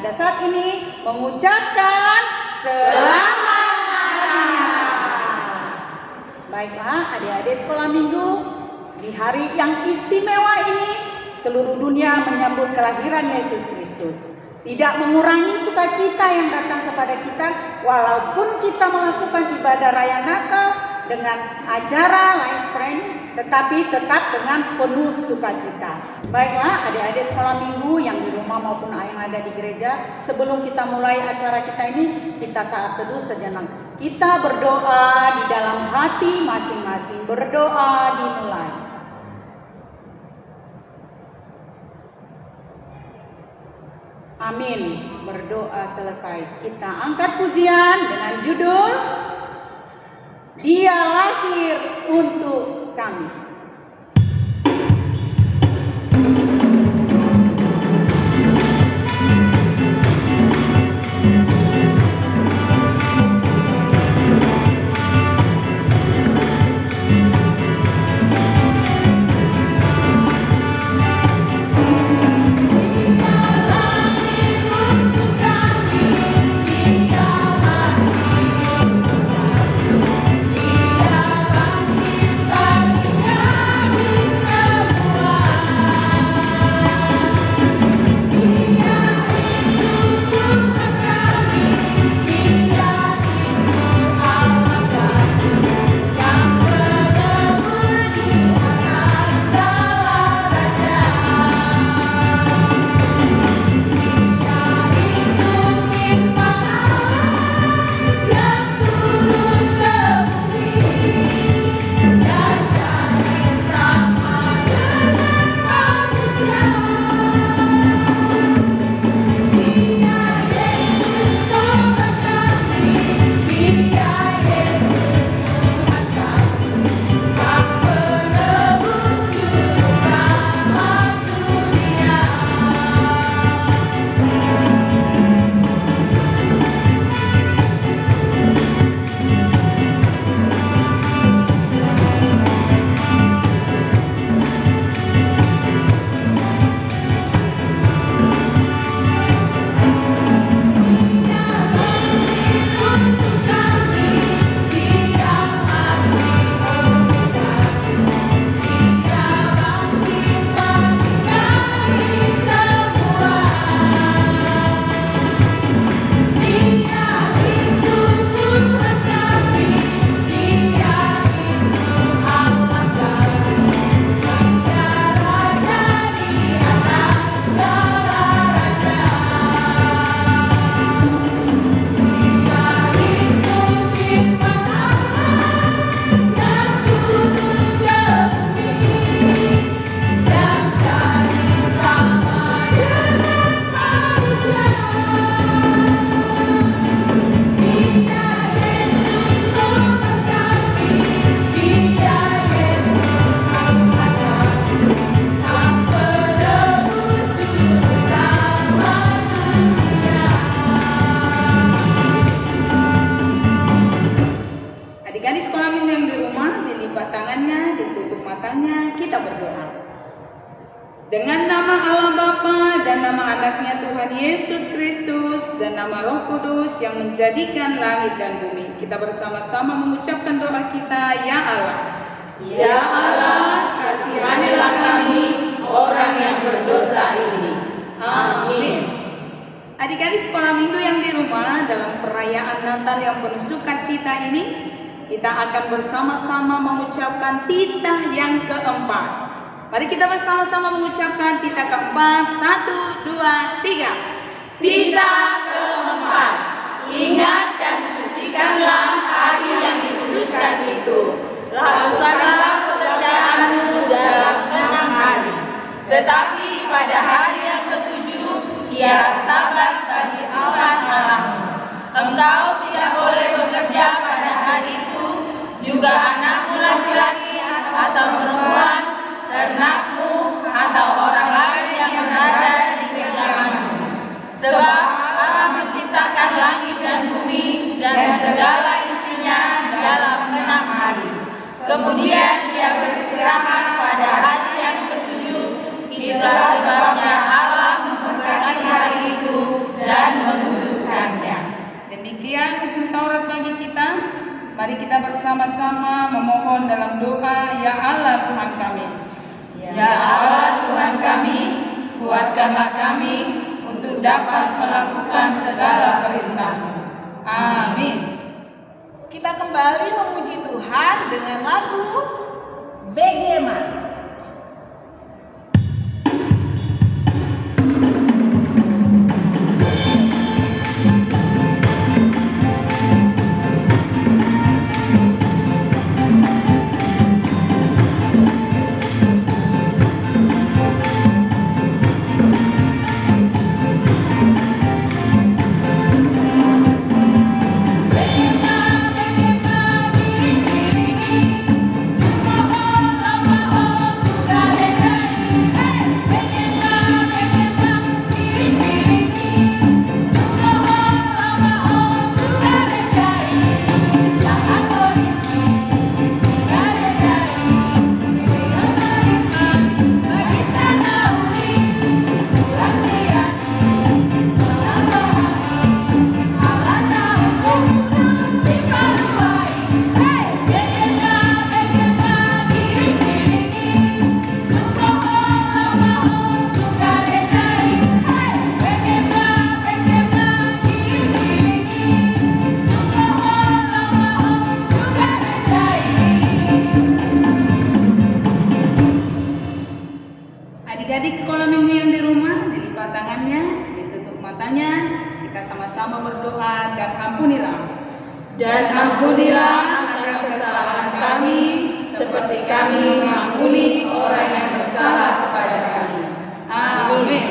pada saat ini mengucapkan selamat hari Natal. Baiklah adik-adik sekolah minggu, di hari yang istimewa ini seluruh dunia menyambut kelahiran Yesus Kristus. Tidak mengurangi sukacita yang datang kepada kita walaupun kita melakukan ibadah raya Natal dengan acara live streaming, tetapi tetap dengan penuh sukacita. Baiklah adik-adik sekolah minggu yang di rumah maupun yang ada di gereja, sebelum kita mulai acara kita ini, kita saat teduh sejenak. Kita berdoa di dalam hati masing-masing. Berdoa dimulai. Amin. Berdoa selesai. Kita angkat pujian dengan judul Dia lahir untuk kami. Dengan nama Allah Bapa dan nama anaknya Tuhan Yesus Kristus dan nama Roh Kudus yang menjadikan langit dan bumi, kita bersama-sama mengucapkan doa kita. Ya Allah, ya Allah, kasihanilah kami orang yang berdosa ini. Amin. Adik-adik sekolah minggu yang di rumah, dalam perayaan Natal yang penuh sukacita ini, kita akan bersama-sama mengucapkan titah yang keempat. Mari kita bersama-sama mengucapkan titah keempat. 1, 2, 3. Titah keempat. Ingat dan sucikanlah hari yang dikuduskan itu. Lakukanlah pekerjaanmu dalam 6 hari. Tetapi pada hari yang ketujuh ialah sabat bagi Allah Allahmu. Engkau tidak boleh bekerja pada hari itu, juga anakmu laki-laki atau perempuan, ternakmu atau orang lain yang berada di kediamanmu. Sebab Allah menciptakan langit dan bumi dan segala isinya dalam 6 hari. Kemudian Dia beristirahat pada hari yang ketujuh. Itulah sebabnya Allah memberkati hari itu dan Demikian hukum Taurat bagi kita. Mari kita bersama-sama memohon dalam doa, ya Allah Tuhan kami. Ya Allah Tuhan kami, kuatkanlah kami untuk dapat melakukan segala perintah-Mu. Amin. Kita kembali memuji Tuhan dengan lagu Bagaimana? Adik-adik sekolah minggu yang di rumah, dilipat tangannya, ditutup matanya, kita sama-sama berdoa dan ampunilah. Dan ampunilah akan kesalahan kami, seperti kami mengampuni orang yang bersalah kepada kami. Amin.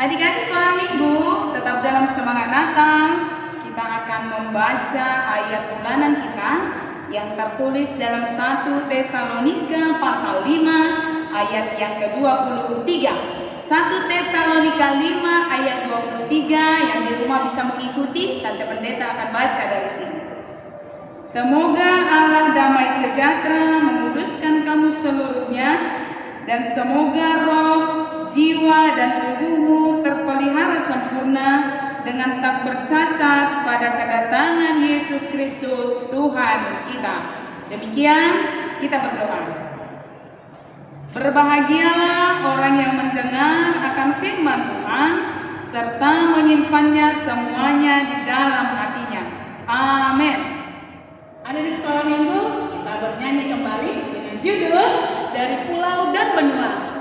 Adik-adik sekolah minggu, tetap dalam semangat Natal, kita akan membaca ayat bulanan kita yang tertulis dalam 1 Tesalonika pasal 5 ayat yang ke-23. 1 Tesalonika 5 ayat 23, yang di rumah bisa mengikuti, Tante Pendeta akan baca dari sini. Semoga Allah damai sejahtera menguduskan kamu seluruhnya, dan semoga roh, jiwa, dan tubuhmu terpelihara sempurna dengan tak bercacat pada kedatangan Yesus Kristus Tuhan kita. Demikian kita berdoa. Berbahagialah orang yang mendengar akan firman Tuhan serta menyimpannya semuanya di dalam hatinya. Amin. Adik-adik sekolah minggu, kita bernyanyi kembali dengan judul Dari Pulau dan Benua.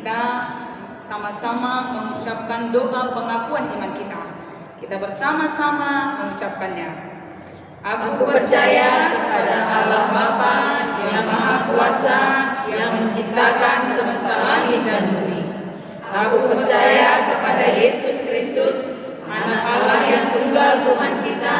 kita sama-sama mengucapkan doa pengakuan iman kita. Kita bersama-sama mengucapkannya. Aku percaya kepada Allah Bapa yang Maha Kuasa, yang menciptakan semesta langit dan bumi. Aku percaya kepada Yesus Kristus, Anak Allah yang tunggal Tuhan kita,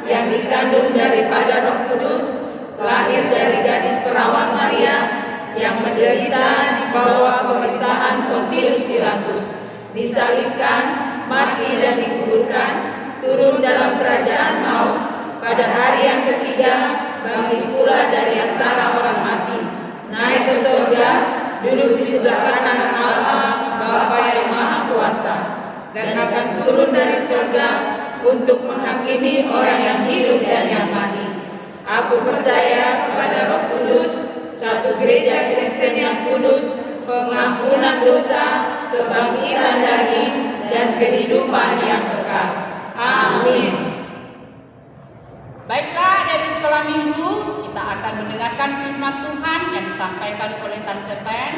yang dikandung daripada Roh Kudus, lahir dari gadis perawan Maria, yang menderita di bawah pemerintahan Pontius Pilatus, disalibkan, mati dan dikuburkan, turun dalam kerajaan maut, pada hari yang ketiga bangkit pula dari antara orang mati, naik ke surga, duduk di sebelah kanan Allah Bapa yang Maha Kuasa, dan akan turun dari surga untuk menghakimi orang yang hidup dan yang mati. Aku percaya kepada Roh Kudus, satu gereja Kristen yang kudus, pengampunan dosa, kebangkitan daging, dan kehidupan yang kekal. Amin. Baiklah, dari sekolah minggu kita akan mendengarkan firman Tuhan yang disampaikan oleh Tante Pen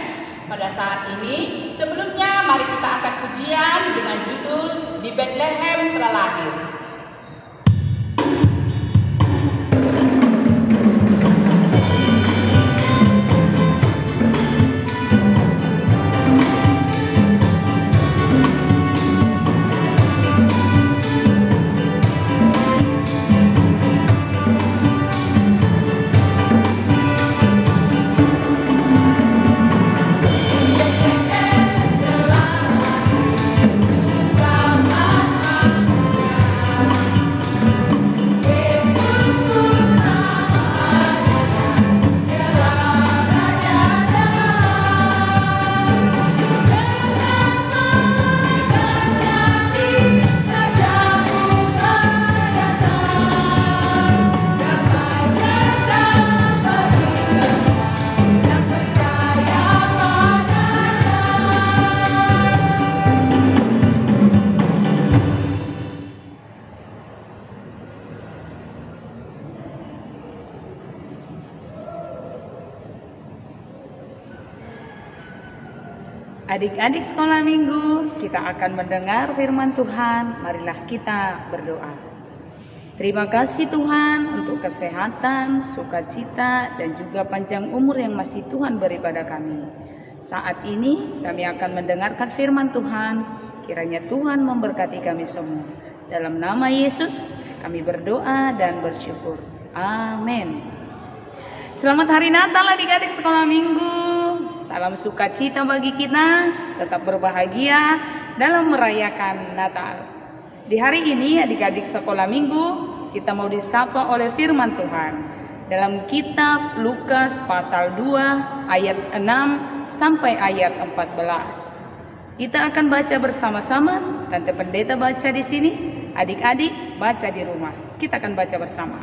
pada saat ini. Sebelumnya mari kita angkat pujian dengan judul Di Bethlehem Telah Lahir. Adik-adik sekolah minggu, kita akan mendengar firman Tuhan. Marilah kita berdoa. Terima kasih Tuhan untuk kesehatan, sukacita, dan juga panjang umur yang masih Tuhan beri pada kami. Saat ini kami akan mendengarkan firman Tuhan. Kiranya Tuhan memberkati kami semua. Dalam nama Yesus kami berdoa dan bersyukur. Amin. Selamat hari Natal adik-adik sekolah minggu. Salam sukacita bagi kita, tetap berbahagia dalam merayakan Natal. Di hari ini adik-adik sekolah minggu, kita mau disapa oleh firman Tuhan. Dalam kitab Lukas pasal 2 ayat 6 sampai ayat 14. Kita akan baca bersama-sama, Tante Pendeta baca di sini, adik-adik baca di rumah. Kita akan baca bersama.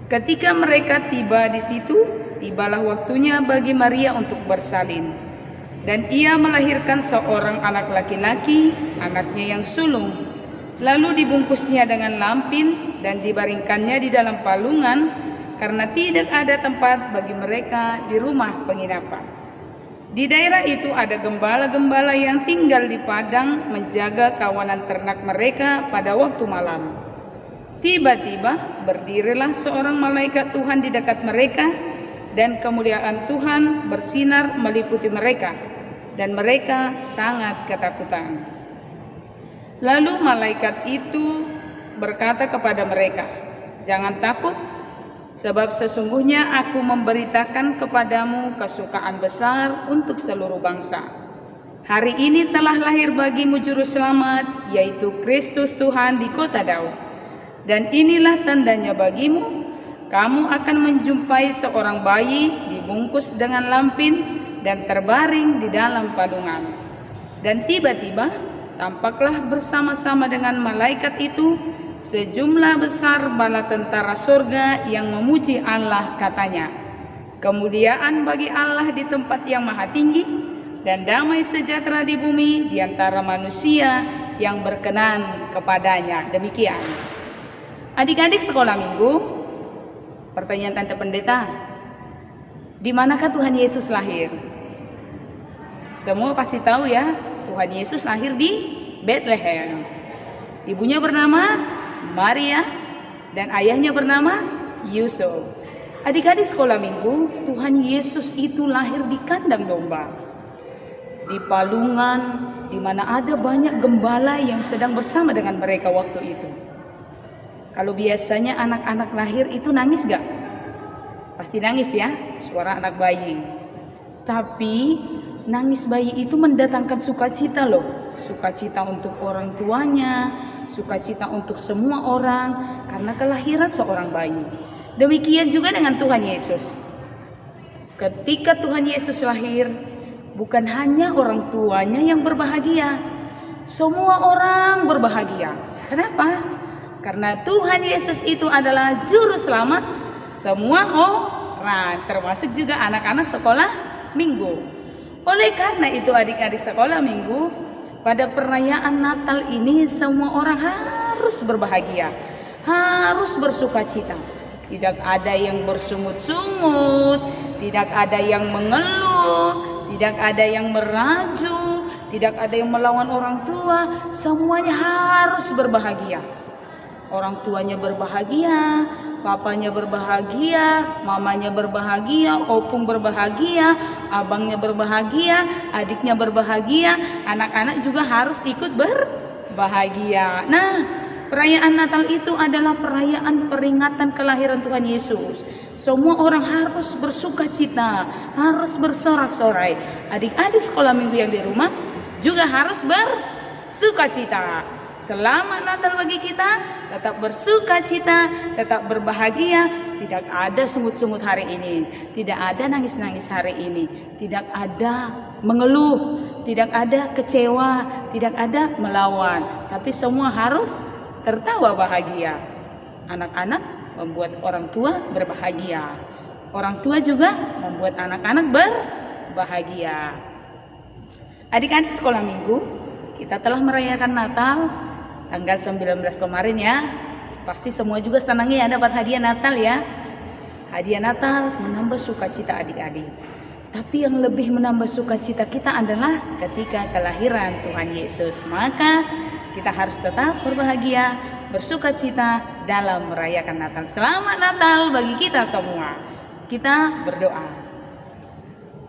Ketika mereka tiba di situ, tibalah waktunya bagi Maria untuk bersalin. Dan ia melahirkan seorang anak laki-laki, anaknya yang sulung. Lalu dibungkusnya dengan lampin dan dibaringkannya di dalam palungan, karena tidak ada tempat bagi mereka di rumah penginapan. Di daerah itu ada gembala-gembala yang tinggal di padang menjaga kawanan ternak mereka pada waktu malam. Tiba-tiba berdirilah seorang malaikat Tuhan di dekat mereka, dan kemuliaan Tuhan bersinar meliputi mereka, dan mereka sangat ketakutan. Lalu malaikat itu berkata kepada mereka, "Jangan takut, sebab sesungguhnya aku memberitakan kepadamu kesukaan besar untuk seluruh bangsa. Hari ini telah lahir bagimu juru selamat, yaitu Kristus Tuhan di kota Daud. Dan inilah tandanya bagimu, kamu akan menjumpai seorang bayi dibungkus dengan lampin dan terbaring di dalam palungan." Dan tiba-tiba tampaklah bersama-sama dengan malaikat itu sejumlah besar bala tentara surga yang memuji Allah, katanya, "Kemuliaan bagi Allah di tempat yang maha tinggi, dan damai sejahtera di bumi di antara manusia yang berkenan kepadanya." Demikian. Adik-adik sekolah minggu, pertanyaan Tante Pendeta, di manakah Tuhan Yesus lahir? Semua pasti tahu ya, Tuhan Yesus lahir di Bethlehem. Ibunya bernama Maria dan ayahnya bernama Yusuf. Adik-adik sekolah minggu, Tuhan Yesus itu lahir di kandang domba. Di palungan, di mana ada banyak gembala yang sedang bersama dengan mereka waktu itu. Kalau biasanya anak-anak lahir itu nangis gak? Pasti nangis ya, suara anak bayi. Tapi nangis bayi itu mendatangkan sukacita loh. Sukacita untuk orang tuanya, sukacita untuk semua orang karena kelahiran seorang bayi. Demikian juga dengan Tuhan Yesus. Ketika Tuhan Yesus lahir, bukan hanya orang tuanya yang berbahagia, semua orang berbahagia. Kenapa? Karena Tuhan Yesus itu adalah juru selamat semua orang, termasuk juga anak-anak sekolah minggu. Oleh karena itu adik-adik sekolah minggu, pada perayaan Natal ini semua orang harus berbahagia, harus bersukacita. Tidak ada yang bersungut-sungut, tidak ada yang mengeluh, tidak ada yang merajuk, tidak ada yang melawan orang tua. Semuanya harus berbahagia. Orang tuanya berbahagia, papanya berbahagia, mamanya berbahagia, opung berbahagia, abangnya berbahagia, adiknya berbahagia, anak-anak juga harus ikut berbahagia. Nah, perayaan Natal itu adalah perayaan peringatan kelahiran Tuhan Yesus. Semua orang harus bersukacita, harus bersorak-sorai. Adik-adik sekolah minggu yang di rumah juga harus bersukacita. Selamat Natal bagi kita, tetap bersukacita, tetap berbahagia. Tidak ada sungut-sungut hari ini, tidak ada nangis-nangis hari ini, tidak ada mengeluh, tidak ada kecewa, tidak ada melawan. Tapi semua harus tertawa bahagia. Anak-anak membuat orang tua berbahagia. Orang tua juga membuat anak-anak berbahagia. Adik-adik sekolah minggu, kita telah merayakan Natal tanggal 19 kemarin ya. Pasti semua juga senangnya ya dapat hadiah Natal ya. Hadiah Natal menambah sukacita adik-adik. Tapi yang lebih menambah sukacita kita adalah ketika kelahiran Tuhan Yesus. Maka kita harus tetap berbahagia, bersukacita dalam merayakan Natal. Selamat Natal bagi kita semua. Kita berdoa.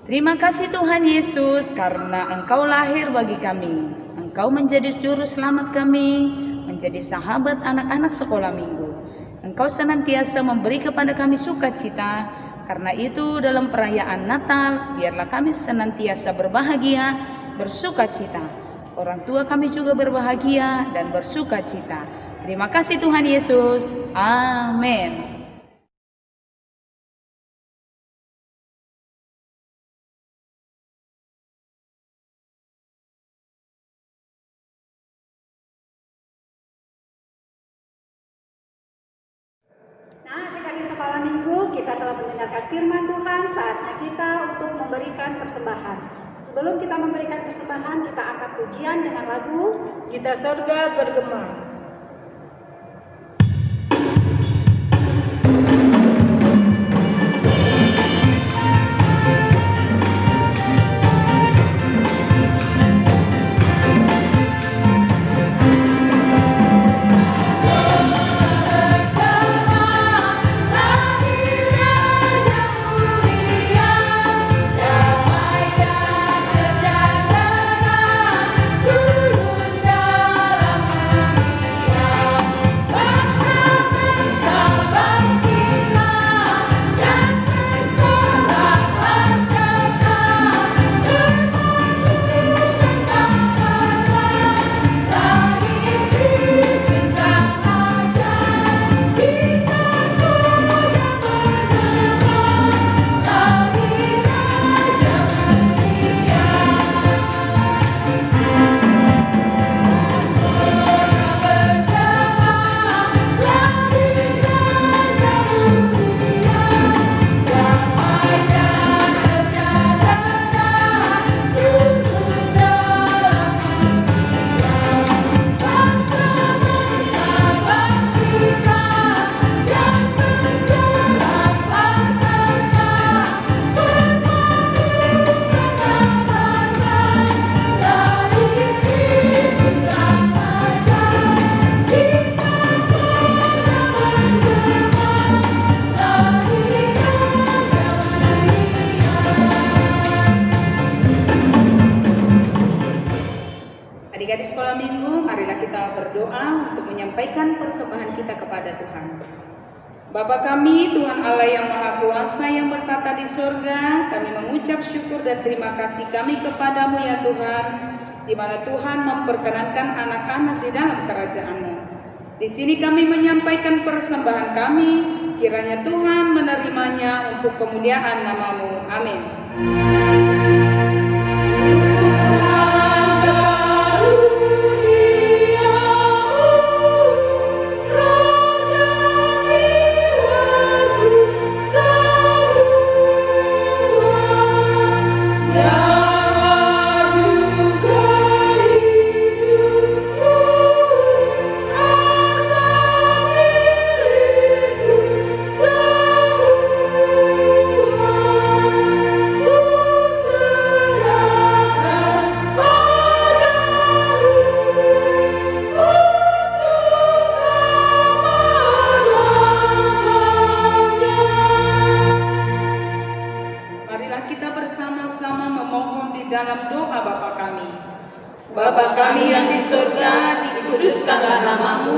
Terima kasih Tuhan Yesus karena Engkau lahir bagi kami. Engkau menjadi juru selamat kami, menjadi sahabat anak-anak sekolah minggu. Engkau senantiasa memberi kepada kami sukacita. Karena itu dalam perayaan Natal, biarlah kami senantiasa berbahagia, bersukacita. Orang tua kami juga berbahagia dan bersukacita. Terima kasih Tuhan Yesus. Amin. Nah, adik-adik sekolah minggu, kita telah mendengarkan firman Tuhan. Saatnya kita untuk memberikan persembahan. Sebelum kita memberikan persembahan, kita angkat pujian dengan lagu Kita Sorga Bergema. Turun dalam Adik-adik sekolah minggu, marilah kita berdoa untuk menyampaikan persembahan kita kepada Tuhan. Bapa kami, Tuhan Allah yang Maha Kuasa yang bertata di surga, kami mengucap syukur dan terima kasih kami kepadamu ya Tuhan, di mana Tuhan memperkenankan anak-anak di dalam kerajaan-Mu. Di sini kami menyampaikan persembahan kami, kiranya Tuhan menerimanya untuk kemuliaan nama-Mu. Amin. Bapa kami yang di surga, dikuduskanlah nama-Mu,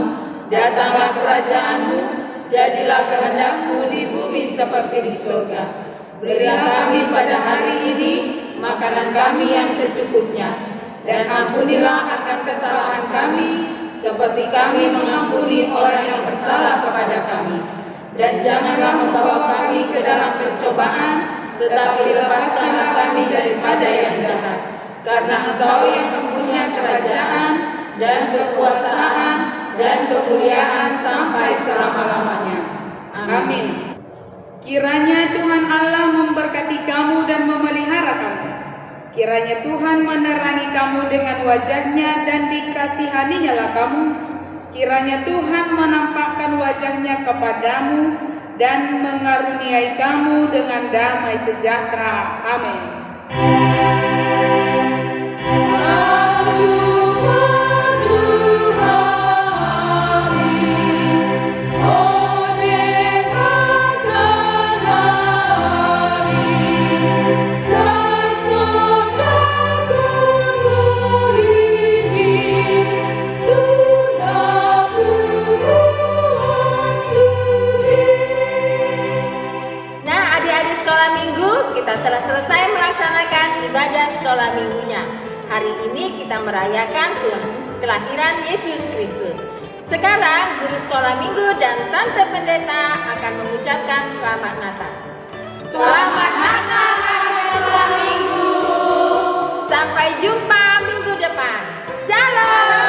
datanglah kerajaan-Mu, jadilah kehendak-Mu di bumi seperti di surga. Berilah kami pada hari ini makanan kami yang secukupnya, dan ampunilah akan kesalahan kami, seperti kami mengampuni orang yang bersalah kepada kami. Dan janganlah membawa kami ke dalam pencobaan, tetapi lepaskanlah kami daripada yang jahat. Karena Engkau yang mempunyai kerajaan dan kekuasaan dan kemuliaan sampai selama-lamanya. Amin. Kiranya Tuhan Allah memberkati kamu dan memelihara kamu. Kiranya Tuhan menerangi kamu dengan wajah-Nya dan dikasihani-Nya lah kamu. Kiranya Tuhan menampakkan wajah-Nya kepadamu dan mengaruniai kamu dengan damai sejahtera. Amin. Kita telah selesai melaksanakan ibadah sekolah minggunya. Hari ini kita merayakan kelahiran Yesus Kristus. Sekarang guru sekolah minggu dan Tante Pendeta akan mengucapkan selamat Natal. Selamat Natal adik sekolah minggu. Sampai jumpa minggu depan. Shalom.